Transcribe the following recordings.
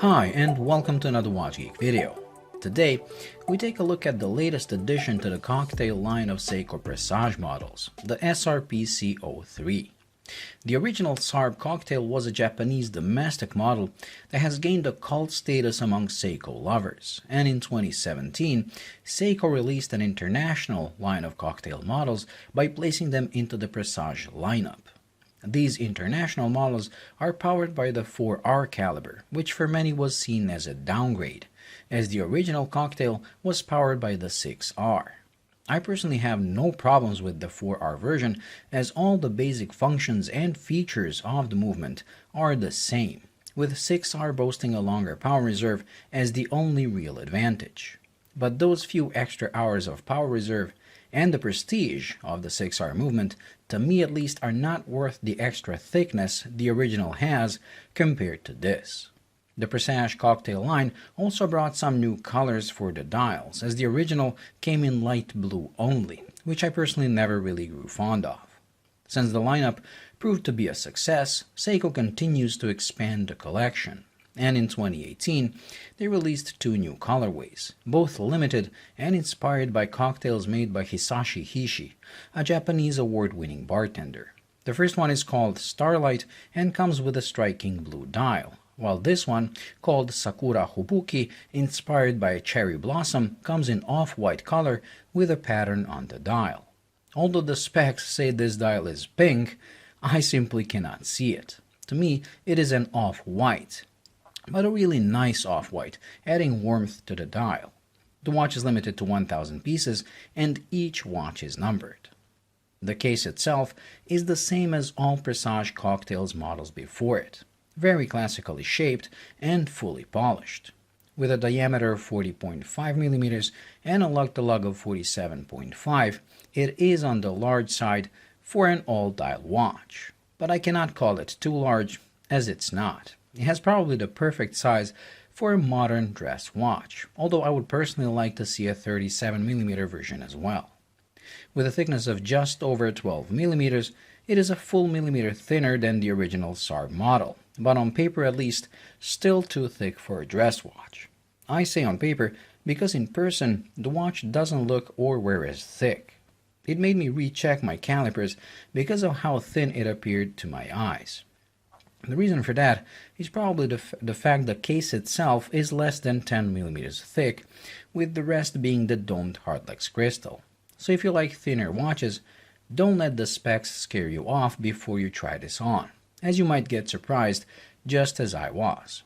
Hi and welcome to another Watch Geek video. Today, we take a look at the latest addition to the cocktail line of Seiko Presage models, the SRPC03. The original SARB cocktail was a Japanese domestic model that has gained a cult status among Seiko lovers, and in 2017, Seiko released an international line of cocktail models by placing them into the Presage lineup. These international models are powered by the 4R caliber, which for many was seen as a downgrade, as the original cocktail was powered by the 6R. I personally have no problems with the 4R version, as all the basic functions and features of the movement are the same, with 6R boasting a longer power reserve as the only real advantage. But those few extra hours of power reserve and the prestige of the 6R movement, to me at least, are not worth the extra thickness the original has compared to this. The Presage Cocktail line also brought some new colors for the dials, as the original came in light blue only, which I personally never really grew fond of. Since the lineup proved to be a success, Seiko continues to expand the collection, and in 2018, they released two new colorways, both limited and inspired by cocktails made by Hisashi Hishi, a Japanese award-winning bartender. The first one is called Starlight and comes with a striking blue dial, while this one, called Sakura Hobuki, inspired by a cherry blossom, comes in off-white color with a pattern on the dial. Although the specs say this dial is pink, I simply cannot see it. To me, it is an off-white, but a really nice off-white, adding warmth to the dial. The watch is limited to 1,000 pieces, and each watch is numbered. The case itself is the same as all Presage Cocktails models before it, very classically shaped and fully polished. With a diameter of 40.5 mm and a lug-to-lug of 47.5, it is on the large side for an all-dial watch, but I cannot call it too large, as it's not. It has probably the perfect size for a modern dress watch, although I would personally like to see a 37mm version as well. With a thickness of just over 12mm, it is a full millimeter thinner than the original SARB model, but on paper at least, still too thick for a dress watch. I say on paper because in person, the watch doesn't look or wear as thick. It made me recheck my calipers because of how thin it appeared to my eyes. The reason for that is probably the fact the case itself is less than 10mm thick, with the rest being the domed Hardlex crystal. So if you like thinner watches, don't let the specs scare you off before you try this on, as you might get surprised just as I was.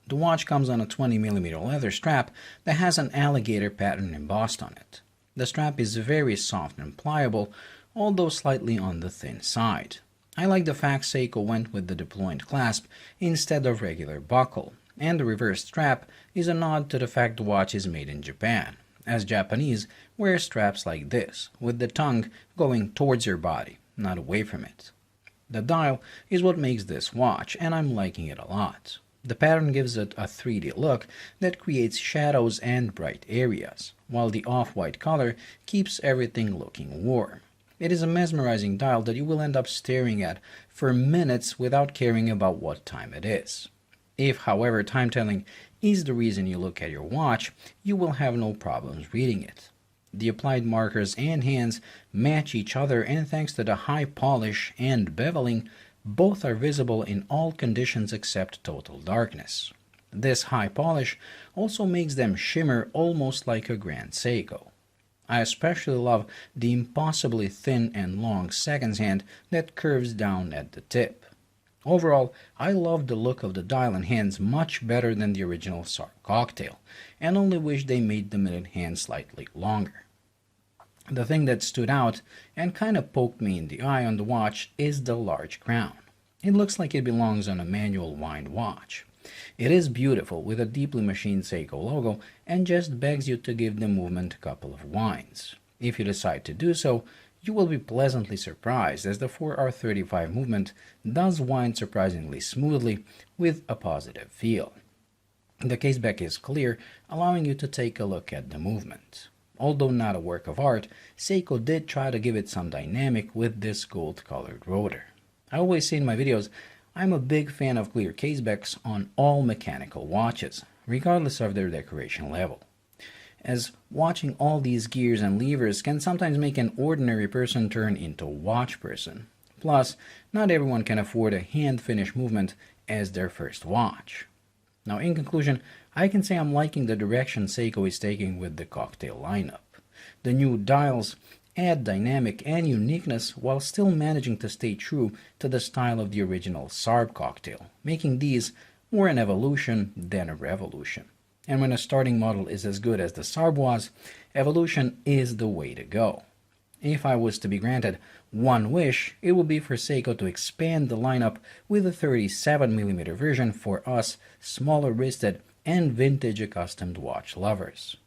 The watch comes on a 20mm leather strap that has an alligator pattern embossed on it. The strap is very soft and pliable, although slightly on the thin side. I like the fact Seiko went with the deployed clasp instead of regular buckle, and the reverse strap is a nod to the fact the watch is made in Japan, as Japanese wear straps like this, with the tongue going towards your body, not away from it. The dial is what makes this watch, and I'm liking it a lot. The pattern gives it a 3D look that creates shadows and bright areas, while the off-white color keeps everything looking warm. It is a mesmerizing dial that you will end up staring at for minutes without caring about what time it is. If, however, time-telling is the reason you look at your watch, you will have no problems reading it. The applied markers and hands match each other, and thanks to the high polish and beveling, both are visible in all conditions except total darkness. This high polish also makes them shimmer almost like a Grand Seiko. I especially love the impossibly thin and long seconds hand that curves down at the tip. Overall, I love the look of the dial and hands much better than the original SARB Cocktail, and only wish they made the minute hand slightly longer. The thing that stood out and kinda poked me in the eye on the watch is the large crown. It looks like it belongs on a manual wind watch. It is beautiful with a deeply machined Seiko logo and just begs you to give the movement a couple of winds. If you decide to do so, you will be pleasantly surprised, as the 4R35 movement does wind surprisingly smoothly with a positive feel. The caseback is clear, allowing you to take a look at the movement. Although not a work of art, Seiko did try to give it some dynamic with this gold-colored rotor. I always say in my videos, I'm a big fan of clear casebacks on all mechanical watches, regardless of their decoration level, as watching all these gears and levers can sometimes make an ordinary person turn into a watch person. Plus, not everyone can afford a hand-finished movement as their first watch. Now, in conclusion, I can say I'm liking the direction Seiko is taking with the Cocktail lineup. The new dials add dynamic and uniqueness while still managing to stay true to the style of the original SARB Cocktail, making these more an evolution than a revolution. And when a starting model is as good as the SARB was, evolution is the way to go. If I was to be granted one wish, it would be for Seiko to expand the lineup with a 37mm version for us smaller-wristed and vintage-accustomed watch lovers.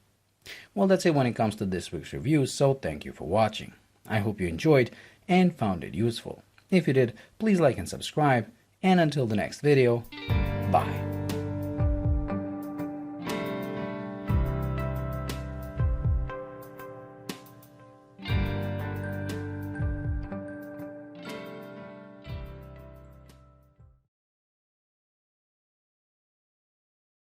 Well, that's it when it comes to this week's review, so thank you for watching. I hope you enjoyed and found it useful. If you did, please like and subscribe, and until the next video, bye.